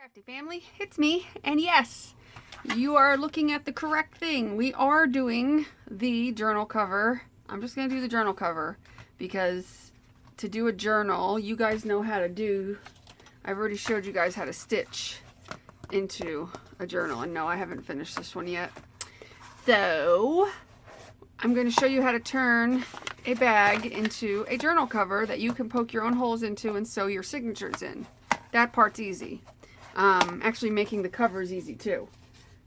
Crafty family, it's me, and yes, you are looking at the correct thing. We are doing the journal cover. I'm just going to do the journal cover because to do a journal, you guys know how to do. I've already showed you guys how to stitch into a journal, and no, I haven't finished this one yet. So, I'm going to show you how to turn a bag into a journal cover that you can poke your own holes into and sew your signatures in. That part's easy. Actually making the cover is easy too.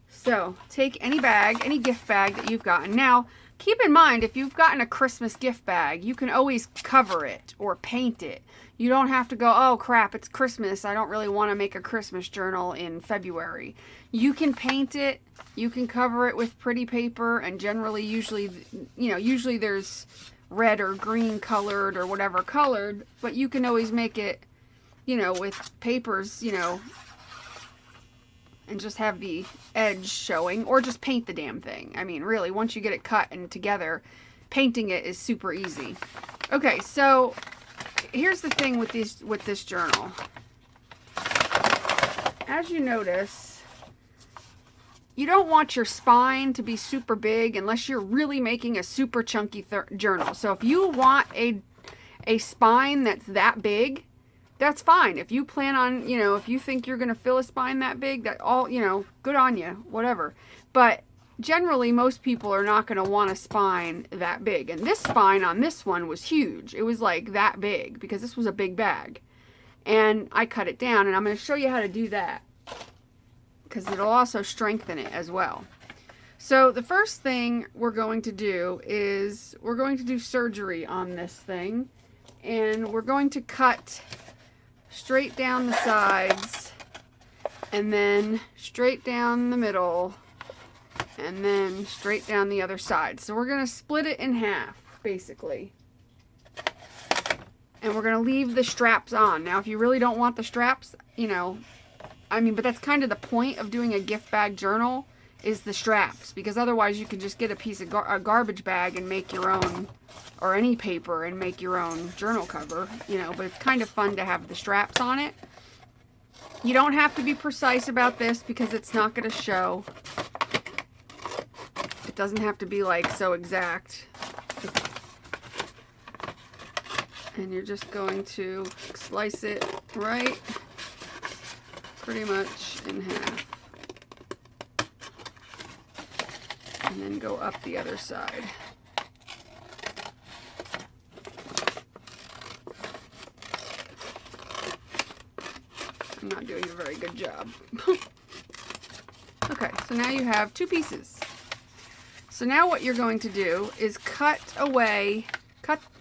So take any bag, any gift bag that you've gotten. Now keep in mind, if you've gotten a Christmas gift bag, you can always cover it or paint it. You don't have to go, oh crap, it's Christmas, I don't really want to make a Christmas journal in February. You can paint it, you can cover it with pretty paper, and generally usually there's red or green colored or whatever colored, but you can always make it, with papers, and just have the edge showing, or just paint the damn thing. I mean, really, once you get it cut and together, painting it is super easy. Okay, so here's the thing with this journal. As you notice, you don't want your spine to be super big unless you're really making a super chunky journal. So if you want a spine that's that big, that's fine. If you plan on, if you think you're going to fill a spine that big, that all, good on you, whatever. But generally, most people are not going to want a spine that big. And this spine on this one was huge. It was like that big because this was a big bag. And I cut it down, and I'm going to show you how to do that because it'll also strengthen it as well. So the first thing we're going to do is we're going to do surgery on this thing. And we're going to cut straight down the sides, and then straight down the middle, and then straight down the other side. So we're going to split it in half, basically. And we're going to leave the straps on. Now, if you really don't want the straps, but that's kind of the point of doing a gift bag journal, is the straps. Because otherwise you can just get a piece of a garbage bag and make your own, or any paper and make your own journal cover, but it's kind of fun to have the straps on it. You don't have to be precise about this because it's not going to show. It doesn't have to be like so exact. And you're just going to slice it right pretty much in half. And then go up the other side. I'm not doing a very good job. Okay, so now you have two pieces. So now what you're going to do is cut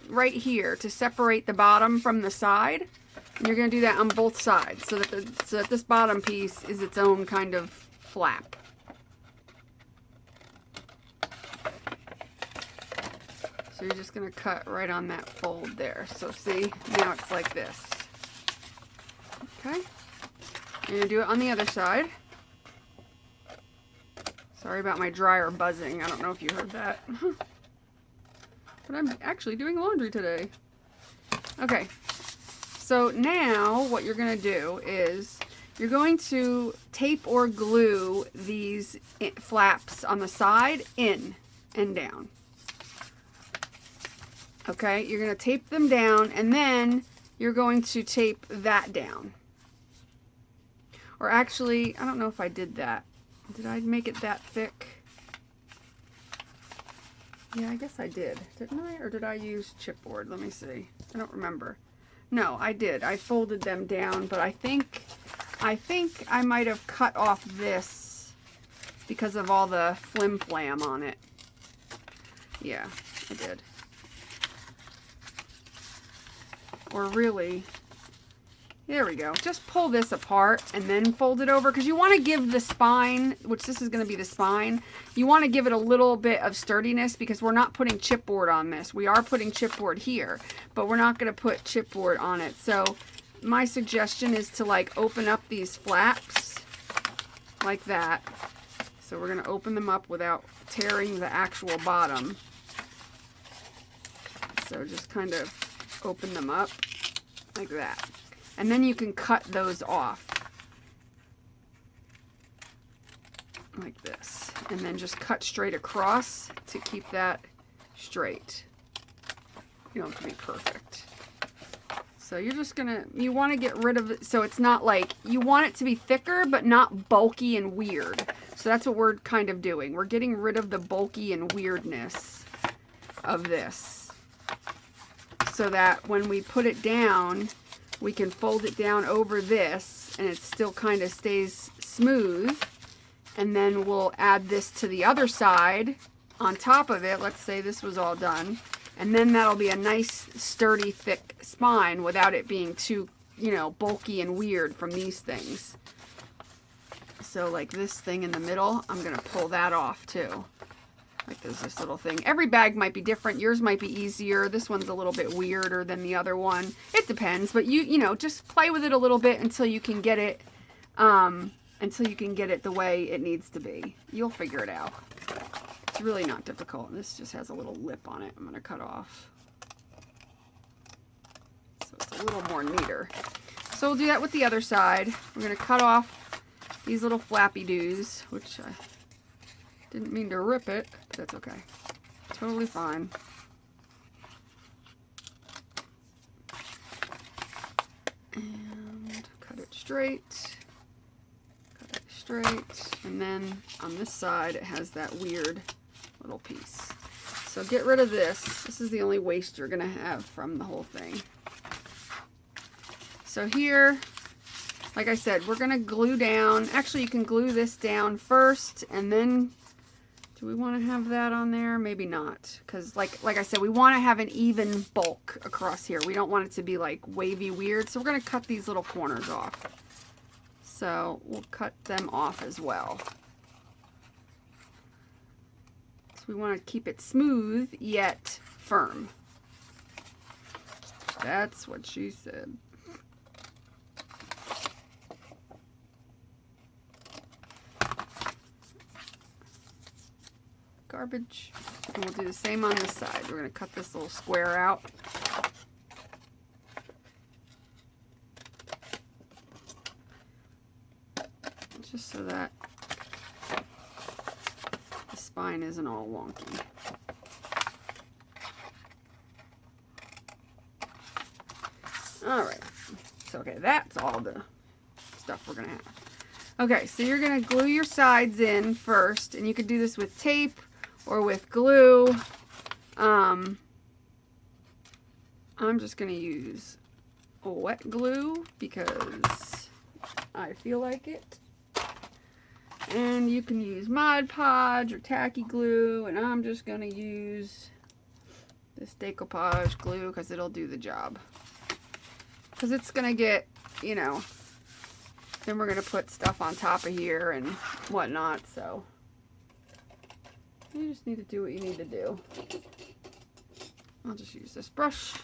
right here to separate the bottom from the side. And you're going to do that on both sides so that this bottom piece is its own kind of flap. So you're just going to cut right on that fold there. So see, now it's like this. Okay. You're going to do it on the other side. Sorry about my dryer buzzing. I don't know if you heard that. But I'm actually doing laundry today. Okay. So now what you're going to do is you're going to tape or glue these flaps on the side in and down. Okay, you're going to tape them down, and then you're going to tape that down. Or actually, I don't know if I did that. Did I make it that thick? Yeah, I guess I did. Didn't I? Or did I use chipboard? Let me see. I don't remember. No, I did. I folded them down, but I think I might have cut off this because of all the flim-flam on it. Yeah, I did. Or really, there we go. Just pull this apart and then fold it over, because you want to give the spine, which this is going to be the spine, you want to give it a little bit of sturdiness because we're not putting chipboard on this. We are putting chipboard here, but we're not going to put chipboard on it. So my suggestion is to open up these flaps like that. So we're going to open them up without tearing the actual bottom. So just kind of open them up like that. And then you can cut those off. like this, and then just cut straight across to keep that straight. You don't have to be perfect. So you're just gonna, you want to get rid of it so it's not like, you want it to be thicker but not bulky and weird. So that's what we're kind of doing. We're getting rid of the bulky and weirdness of this, so that when we put it down, we can fold it down over this and it still kind of stays smooth. And then we'll add this to the other side on top of it. Let's say this was all done. And then that'll be a nice, sturdy, thick spine without it being too, you know, bulky and weird from these things. So like this thing in the middle, I'm going to pull that off too. Like there's this little thing. Every bag might be different. Yours might be easier. This one's a little bit weirder than the other one. It depends, but you know, just play with it a little bit until you can get it, the way it needs to be. You'll figure it out. It's really not difficult. This just has a little lip on it. I'm going to cut off. So it's a little more neater. So we'll do that with the other side. We're going to cut off these little flappy doos, which I didn't mean to rip it, but that's okay. Totally fine. And cut it straight. Cut it straight. And then on this side, it has that weird little piece. So get rid of this. This is the only waste you're gonna have from the whole thing. So here, like I said, we're gonna glue down. Actually, you can glue this down first, and then do we want to have that on there? Maybe not, because like I said, we want to have an even bulk across here. We don't want it to be like wavy weird. So we're gonna cut these little corners off. So we'll cut them off as well. We want to keep it smooth yet firm. That's what she said. Garbage. And we'll do the same on this side. We're going to cut this little square out. Just so that spine isn't all wonky. Alright, so okay, that's all the stuff we're gonna have. Okay, so you're gonna glue your sides in first, and you could do this with tape or with glue. I'm just gonna use wet glue because I feel like it. And you can use Mod Podge or tacky glue, and I'm just going to use this decoupage glue because it'll do the job. Because it's going to get, you know, then we're going to put stuff on top of here and whatnot, so you just need to do what you need to do. I'll just use this brush.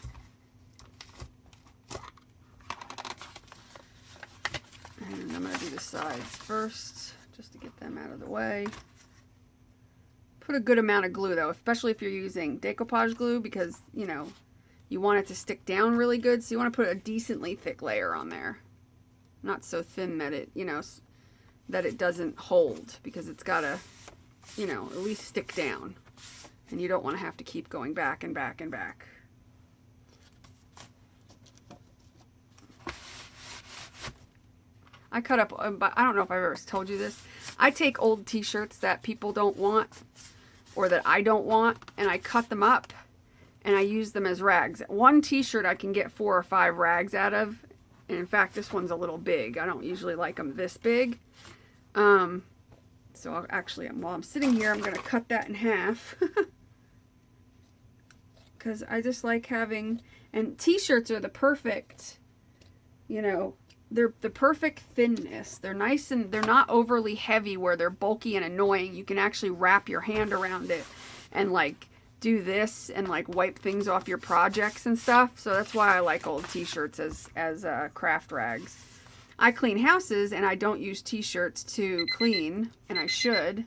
And I'm going to do the sides first, just to get them out of the way. Put a good amount of glue though, especially if you're using decoupage glue, because you know you want it to stick down really good, so you want to put a decently thick layer on there, not so thin that it, you know, that it doesn't hold, because it's got to, you know, at least stick down, and you don't want to have to keep going back and back and back. I cut up, but I don't know if I've ever told you this. I take old t-shirts that people don't want or that I don't want, and I cut them up and I use them as rags. One t-shirt I can get 4 or 5 rags out of. And in fact, this one's a little big. I don't usually like them this big. So I'll actually, while I'm sitting here, I'm going to cut that in half. Because I just like having, and t-shirts are the perfect, you know, they're the perfect thinness. They're nice and they're not overly heavy where they're bulky and annoying. You can actually wrap your hand around it and like do this and like wipe things off your projects and stuff. So that's why I like old t-shirts as craft rags. I clean houses and I don't use t-shirts to clean, and I should.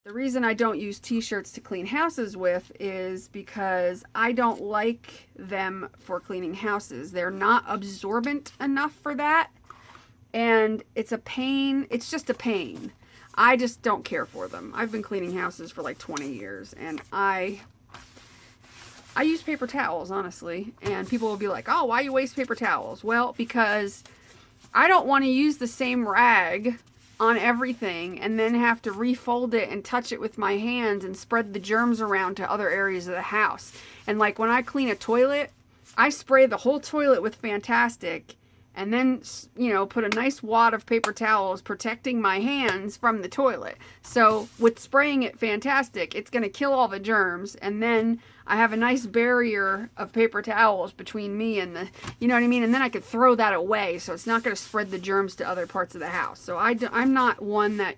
The reason I don't use t-shirts to clean houses with is because I don't like them for cleaning houses. They're not absorbent enough for that. And it's a pain. It's just a pain. I just don't care for them. I've been cleaning houses for like 20 years, and I use paper towels, honestly. And people will be like, oh, why you waste paper towels? Well, because I don't want to use the same rag on everything and then have to refold it and touch it with my hands and spread the germs around to other areas of the house. And like when I clean a toilet, I spray the whole toilet with Fantastic and then, you know, put a nice wad of paper towels protecting my hands from the toilet. So with spraying it Fantastic, it's going to kill all the germs, and then I have a nice barrier of paper towels between me and the, you know what I mean? And then I could throw that away, so it's not going to spread the germs to other parts of the house. So I'm not one that,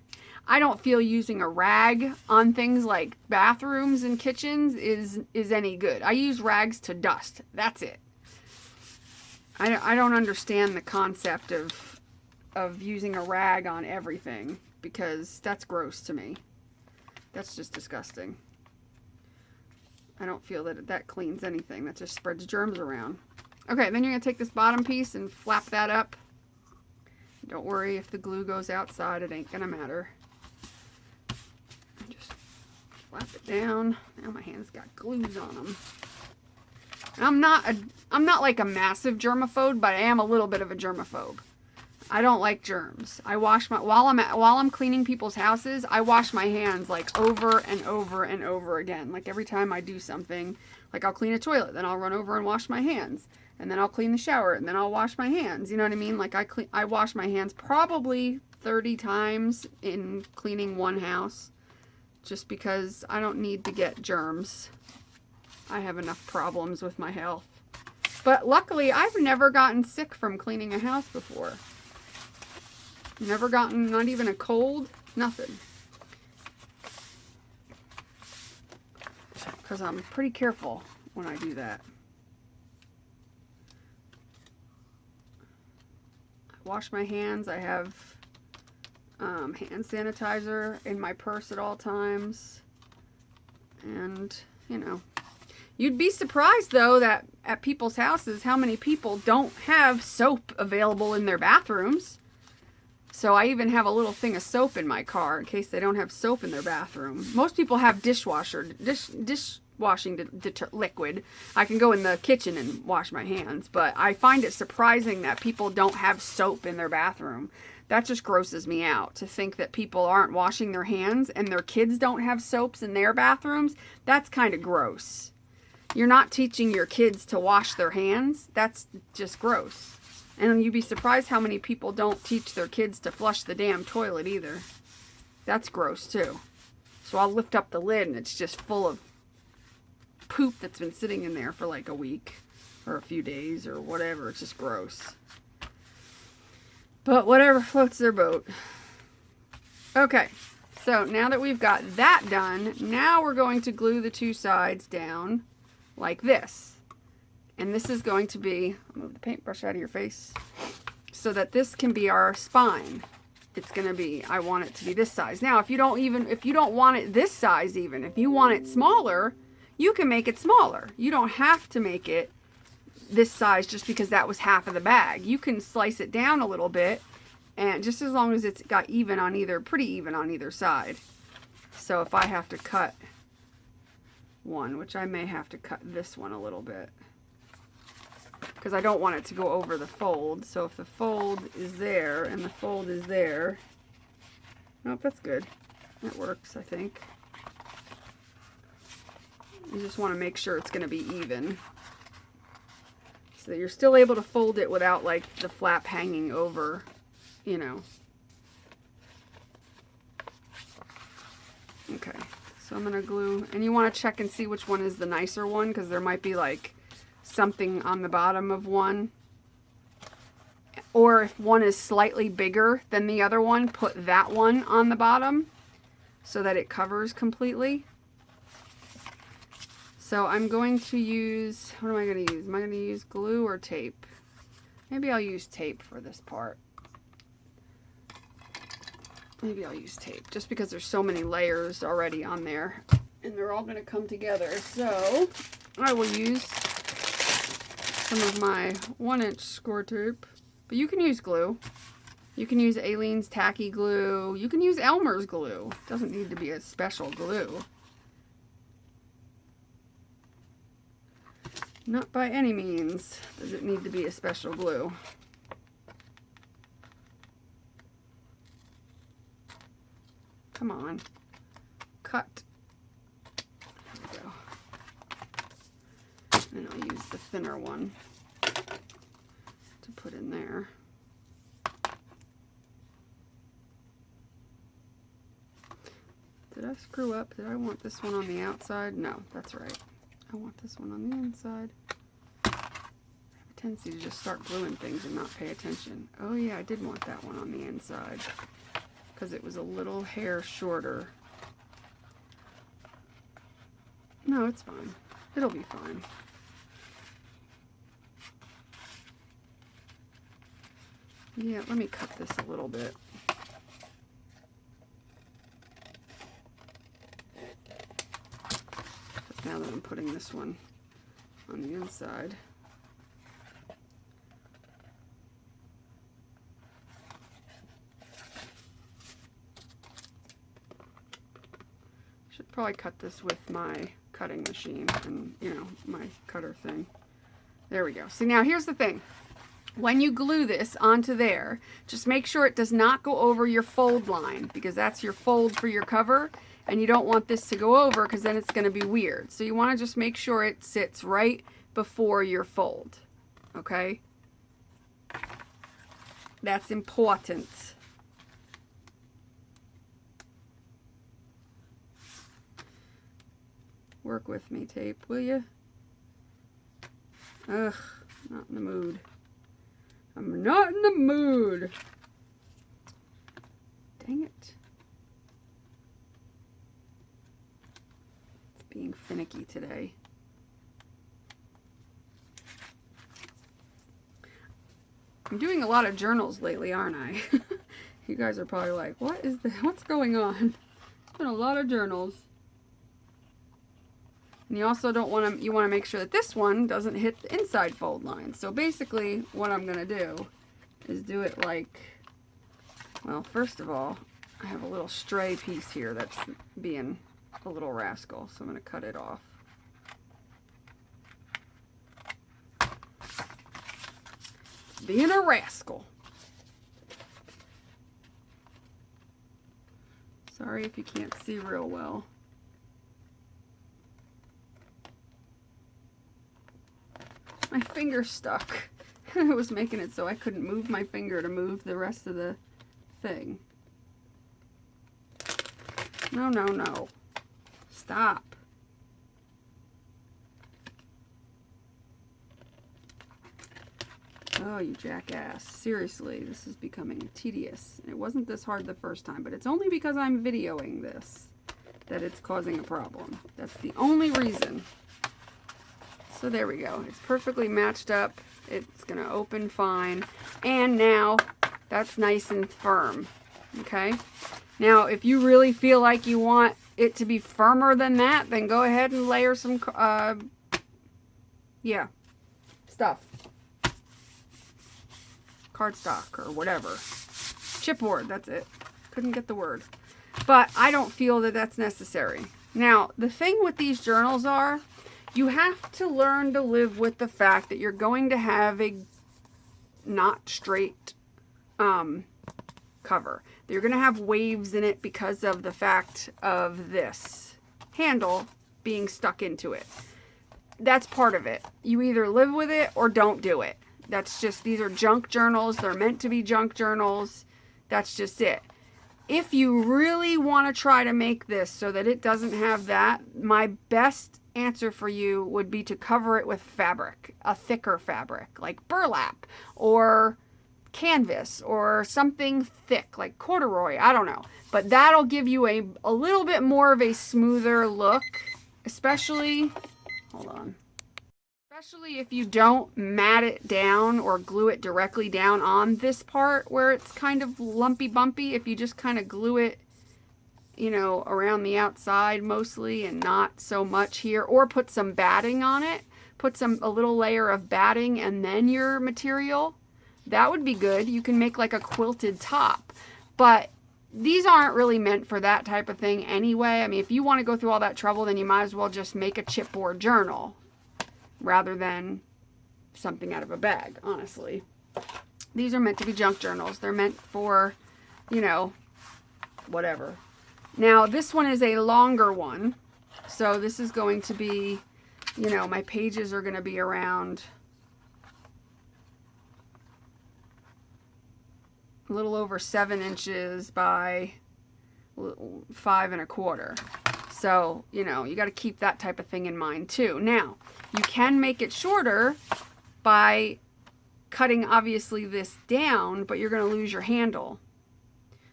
I don't feel using a rag on things like bathrooms and kitchens is any good. I use rags to dust. That's it. I don't understand the concept of using a rag on everything, because that's gross to me. That's just disgusting. I don't feel that that cleans anything. That just spreads germs around. Okay, then you're going to take this bottom piece and flap that up. Don't worry if the glue goes outside. It ain't going to matter. Just flap it down. Now my hands got glues on them. I'm not like a massive germaphobe, but I am a little bit of a germaphobe. I don't like germs. I wash my while I'm cleaning people's houses, I wash my hands like over and over and over again. Like every time I do something, like I'll clean a toilet, then I'll run over and wash my hands, and then I'll clean the shower, and then I'll wash my hands. You know what I mean? Like I wash my hands probably 30 times in cleaning one house, just because I don't need to get germs. I have enough problems with my health. But luckily, I've never gotten sick from cleaning a house before. Never gotten, not even a cold, nothing. Because I'm pretty careful when I do that. I wash my hands. I have hand sanitizer in my purse at all times. And, you know. You'd be surprised, though, that at people's houses, how many people don't have soap available in their bathrooms. So I even have a little thing of soap in my car in case they don't have soap in their bathroom. Most people have dishwashing liquid. I can go in the kitchen and wash my hands, but I find it surprising that people don't have soap in their bathroom. That just grosses me out, to think that people aren't washing their hands and their kids don't have soaps in their bathrooms. That's kind of gross. You're not teaching your kids to wash their hands. That's just gross. And you'd be surprised how many people don't teach their kids to flush the damn toilet either. That's gross too. So I'll lift up the lid and it's just full of poop that's been sitting in there for like a week or a few days or whatever. It's just gross. But whatever floats their boat. Okay, so now that we've got that done, now we're going to glue the two sides down like this. And this is going to be, I'll move the paintbrush out of your face, so that this can be our spine. It's going to be, I want it to be this size. Now, if you don't want it this size even, if you want it smaller, you can make it smaller. You don't have to make it this size just because that was half of the bag. You can slice it down a little bit, and just as long as it's got even on either, pretty even on either side. So if I have to cut one, which I may have to cut this one a little bit, because I don't want it to go over the fold. So if the fold is there and the fold is there, nope, that's good. That works, I think. You just want to make sure it's going to be even, so that you're still able to fold it without like the flap hanging over, you know. Okay, so I'm going to glue, and you want to check and see which one is the nicer one, because there might be like something on the bottom of one, or if one is slightly bigger than the other one, put that one on the bottom so that it covers completely. So I'm going to use, what am I going to use? Am I going to use glue or tape? Maybe I'll use tape for this part. Maybe I'll use tape just because there's so many layers already on there and they're all going to come together. So I will use some of my 1-inch score tape, but you can use glue. You can use Aleene's tacky glue. You can use Elmer's glue. It doesn't need to be a special glue. Not by any means does it need to be a special glue. Come on. Cut. There we go. And I'll use the thinner one to put in there. Did I screw up? Did I want this one on the outside? No, that's right. I want this one on the inside. I have a tendency to just start gluing things and not pay attention. Oh yeah, I did want that one on the inside because it was a little hair shorter. No, it's fine. It'll be fine. Yeah, let me cut this a little bit. Now that I'm putting this one on the inside. Should probably cut this with my cutting machine and, you know, my cutter thing. There we go. See, now here's the thing. When you glue this onto there, just make sure it does not go over your fold line, because that's your fold for your cover. And you don't want this to go over because then it's going to be weird. So you want to just make sure it sits right before your fold. Okay? That's important. Work with me, tape, will you? Ugh, not in the mood. I'm not in the mood. Dang it. Being finicky today. I'm doing a lot of journals lately, aren't I? You guys are probably like, what's going on? It's been a lot of journals. And you also don't want to, you want to make sure that this one doesn't hit the inside fold line. So basically what I'm going to do is do it like, well, first of all, I have a little stray piece here that's being a little rascal, so I'm going to cut it off. Being a rascal. Sorry if you can't see real well. My finger stuck. It was making it so I couldn't move my finger to move the rest of the thing. No, no, no. Stop. Oh, you jackass. Seriously, this is becoming tedious. It wasn't this hard the first time, but it's only because I'm videoing this that it's causing a problem. That's the only reason. So there we go. It's perfectly matched up. It's going to open fine. And now that's nice and firm. Okay? Now, if you really feel like you want it to be firmer than that, then go ahead and layer some, yeah, stuff. Cardstock or whatever. Chipboard, that's it. Couldn't get the word. But I don't feel that that's necessary. Now, the thing with these journals are, you have to learn to live with the fact that you're going to have a not straight cover. You're going to have waves in it because of the fact of this handle being stuck into it. That's part of it. You either live with it or don't do it. That's just, these are junk journals. They're meant to be junk journals. That's just it. If you really want to try to make this so that it doesn't have that, my best answer for you would be to cover it with fabric, a thicker fabric, like burlap or canvas or something thick like corduroy. I don't know. But that'll give you a little bit more of a smoother look, especially, hold on. Especially if you don't mat it down or glue it directly down on this part where it's kind of lumpy bumpy. If you just kind of glue it, you know, around the outside mostly and not so much here, or put some batting on it, put a little layer of batting and then your material, that would be good. You can make like a quilted top, but these aren't really meant for that type of thing anyway. I mean, if you want to go through all that trouble, then you might as well just make a chipboard journal rather than something out of a bag, honestly. These are meant to be junk journals. They're meant for, you know, whatever. Now, this one is a longer one. So this is going to be, you know, my pages are going to be around a little over 7 inches by 5 1/4. So, you know, you got to keep that type of thing in mind too. Now, you can make it shorter by cutting obviously this down, but you're going to lose your handle.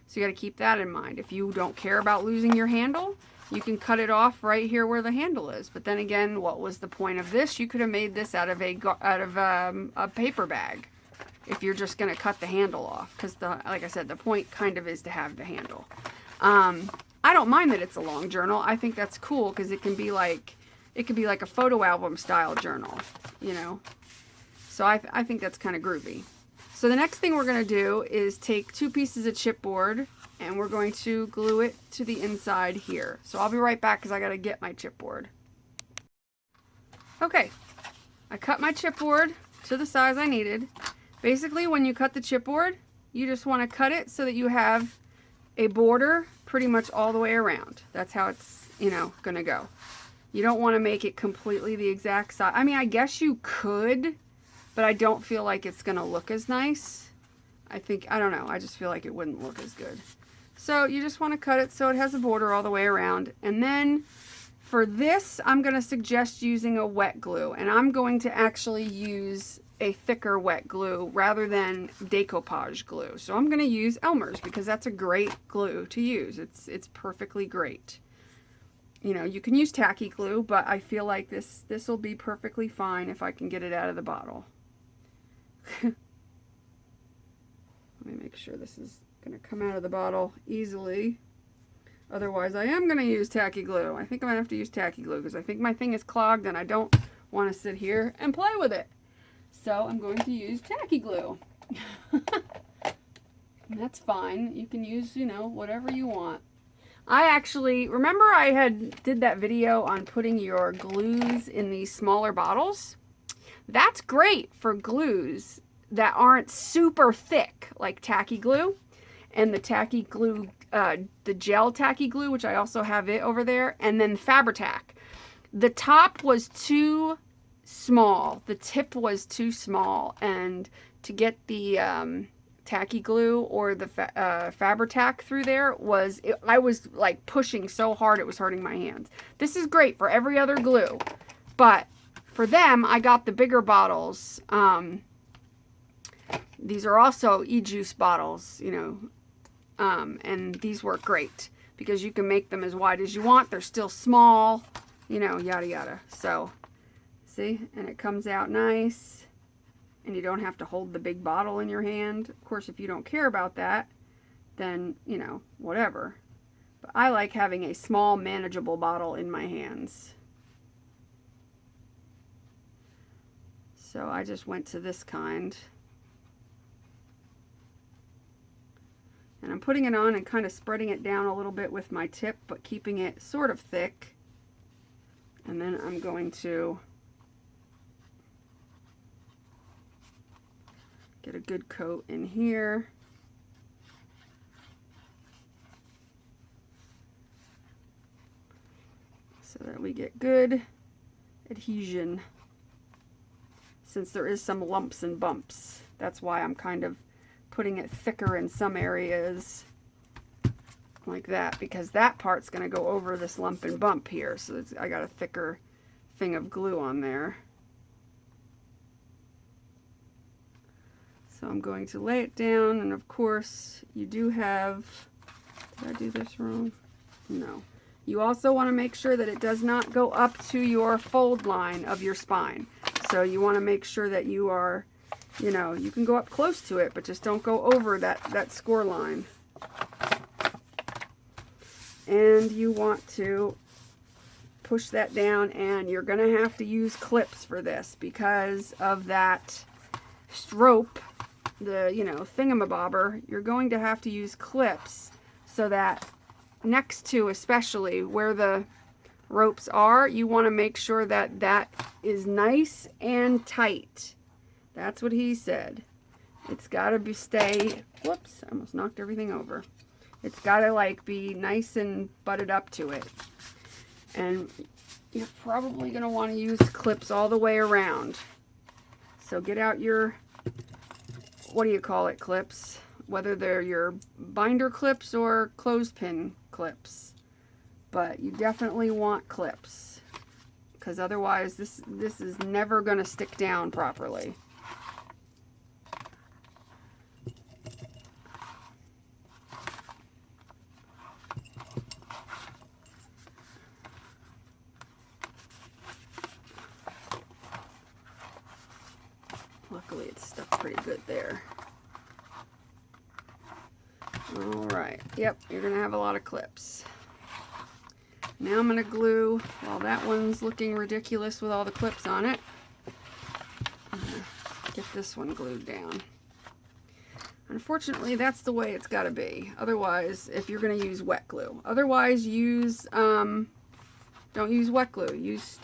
So you got to keep that in mind. If you don't care about losing your handle, you can cut it off right here where the handle is. But then again, what was the point of this? You could have made this out of a paper bag if you're just going to cut the handle off, because like I said, the point kind of is to have the handle. I don't mind that it's a long journal. I think that's cool because it could be like a photo album style journal, you know. So I think that's kind of groovy. So the next thing we're going to do is take 2 pieces of chipboard and we're going to glue it to the inside here. So I'll be right back because I got to get my chipboard. Okay, I cut my chipboard to the size I needed. Basically, when you cut the chipboard, you just want to cut it so that you have a border pretty much all the way around. That's how it's, you know, going to go. You don't want to make it completely the exact size. I mean, I guess you could, but I don't feel like it's going to look as nice. I don't know, I just feel like it wouldn't look as good. So you just want to cut it so it has a border all the way around. And then for this, I'm going to suggest using a wet glue. And I'm going to actually use a thicker wet glue rather than decoupage glue. So I'm going to use Elmer's because that's a great glue to use. It's perfectly great. You know, you can use tacky glue, but I feel like this will be perfectly fine if I can get it out of the bottle. Let me make sure this is going to come out of the bottle easily. Otherwise, I am going to use tacky glue. I think I'm going to have to use tacky glue because I think my thing is clogged and I don't want to sit here and play with it. So I'm going to use tacky glue. That's fine. You can use, you know, whatever you want. I actually, remember I did that video on putting your glues in these smaller bottles? That's great for glues that aren't super thick, like tacky glue. And the tacky glue, the gel tacky glue, which I also have it over there. And then Fabri-Tac. The top was too small. The tip was too small. And to get the tacky glue or the Fabri-Tac through there I was like pushing so hard it was hurting my hands. This is great for every other glue. But for them, I got the bigger bottles. These are also e-juice bottles, you know, and these work great because you can make them as wide as you want. They're still small, you know, yada yada. So, see, and it comes out nice, and you don't have to hold the big bottle in your hand. Of course, if you don't care about that, then, you know, whatever. But I like having a small, manageable bottle in my hands. So I just went to this kind. And I'm putting it on and kind of spreading it down a little bit with my tip, but keeping it sort of thick. And then I'm going to get a good coat in here. So that we get good adhesion. Since there is some lumps and bumps, that's why I'm kind of putting it thicker in some areas like that, because that part's going to go over this lump and bump here. So I got a thicker thing of glue on there. So I'm going to lay it down, and of course you do have, did I do this wrong? No. You also want to make sure that it does not go up to your fold line of your spine. So you want to make sure that you are, you know, you can go up close to it, but just don't go over that score line. And you want to push that down, and you're going to have to use clips for this because of that stroke you know, thingamabobber, you're going to have to use clips so that next to, especially where the ropes are, you want to make sure that that is nice and tight. That's what he said. It's got to stay, whoops, I almost knocked everything over. It's got to like be nice and butted up to it. And you're probably going to want to use clips all the way around. So get out your, what do you call it, clips? Whether they're your binder clips or clothespin clips. But you definitely want clips, because otherwise this is never going to stick down properly. Luckily it's stuck pretty good there. Alright, yep, you're going to have a lot of clips. Now I'm going to glue, while that one's looking ridiculous with all the clips on it, I'm going to get this one glued down. Unfortunately, that's the way it's got to be. Otherwise, if you're going to use wet glue. Otherwise, use, don't use wet glue. Use,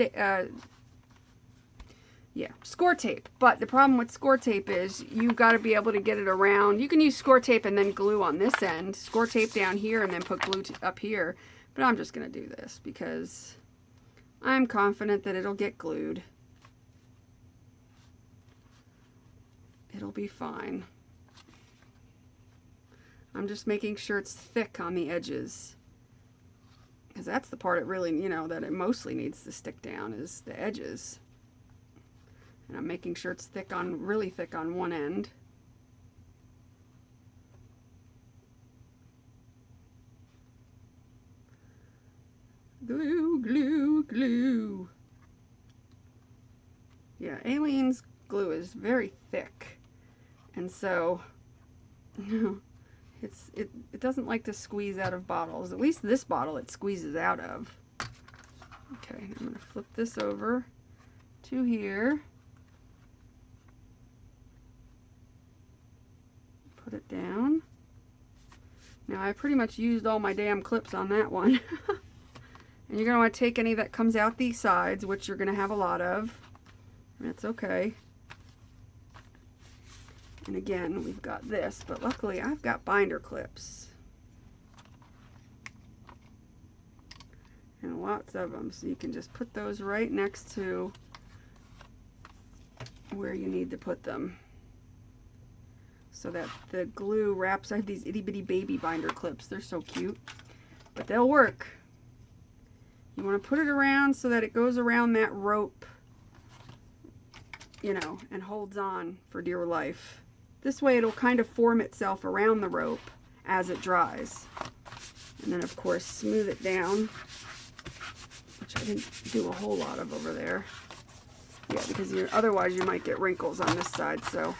score tape. But the problem with score tape is you've got to be able to get it around. You can use score tape and then glue on this end. Score tape down here and then put glue up here. But I'm just going to do this because I'm confident that it'll get glued. It'll be fine. I'm just making sure it's thick on the edges, because that's the part it really, you know, that it mostly needs to stick down is the edges. And I'm making sure it's thick on, really thick on one end. Glue, glue, glue. Yeah, Aleene's glue is very thick. And so, it doesn't like to squeeze out of bottles. At least this bottle it squeezes out of. Okay, I'm going to flip this over to here. Put it down. Now I pretty much used all my damn clips on that one. And you're going to want to take any that comes out these sides, which you're going to have a lot of. That's okay. And again, we've got this, but luckily I've got binder clips. And lots of them, so you can just put those right next to where you need to put them, so that the glue wraps. I have these itty bitty baby binder clips. They're so cute, but they'll work. You want to put it around so that it goes around that rope, you know, and holds on for dear life. This way it'll kind of form itself around the rope as it dries. And then of course smooth it down, which I didn't do a whole lot of over there. Yeah, because otherwise you might get wrinkles on this side. So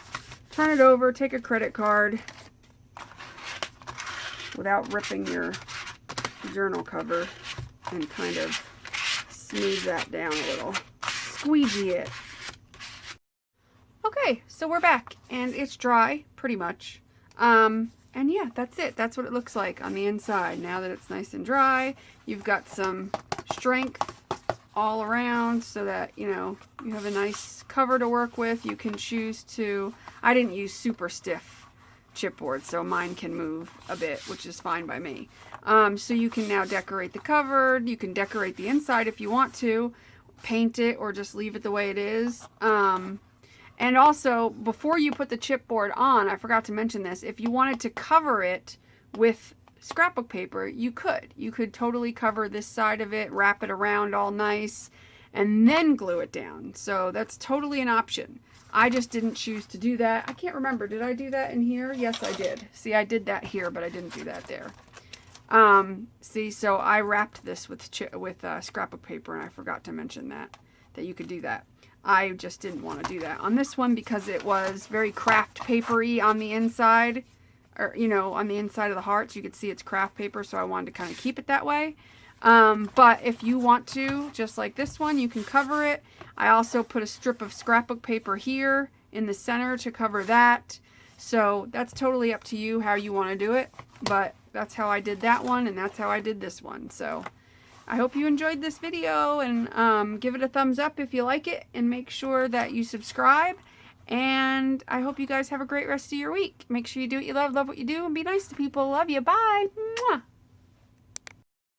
turn it over, take a credit card without ripping your journal cover, and kind of smooth that down a little. Squeegee it. Okay, so we're back and it's dry pretty much. And yeah, that's it. That's what it looks like on the inside. Now that it's nice and dry, you've got some strength all around so that, you know, you have a nice cover to work with. You can choose to, I didn't use super stiff chipboard, so mine can move a bit, which is fine by me. So you can now decorate the cover. You can decorate the inside if you want to, paint it, or just leave it the way it is. And also, before you put the chipboard on, I forgot to mention this, if you wanted to cover it with scrapbook paper, you could. You could totally cover this side of it, wrap it around all nice, and then glue it down. So that's totally an option. I just didn't choose to do that. I can't remember. Did I do that in here? Yes, I did. See, I did that here, but I didn't do that there. See, so I wrapped this with scrapbook paper, and I forgot to mention that you could do that. I just didn't want to do that on this one because it was very craft papery on the inside, or, you know, on the inside of the hearts. You could see it's craft paper, so I wanted to kind of keep it that way. But if you want to, just like this one, you can cover it. I also put a strip of scrapbook paper here in the center to cover that. So that's totally up to you how you want to do it. But that's how I did that one, and that's how I did this one. So I hope you enjoyed this video, and give it a thumbs up if you like it, and make sure that you subscribe. And I hope you guys have a great rest of your week. Make sure you do what you love what you do, and be nice to people. Love you. Bye. Mwah.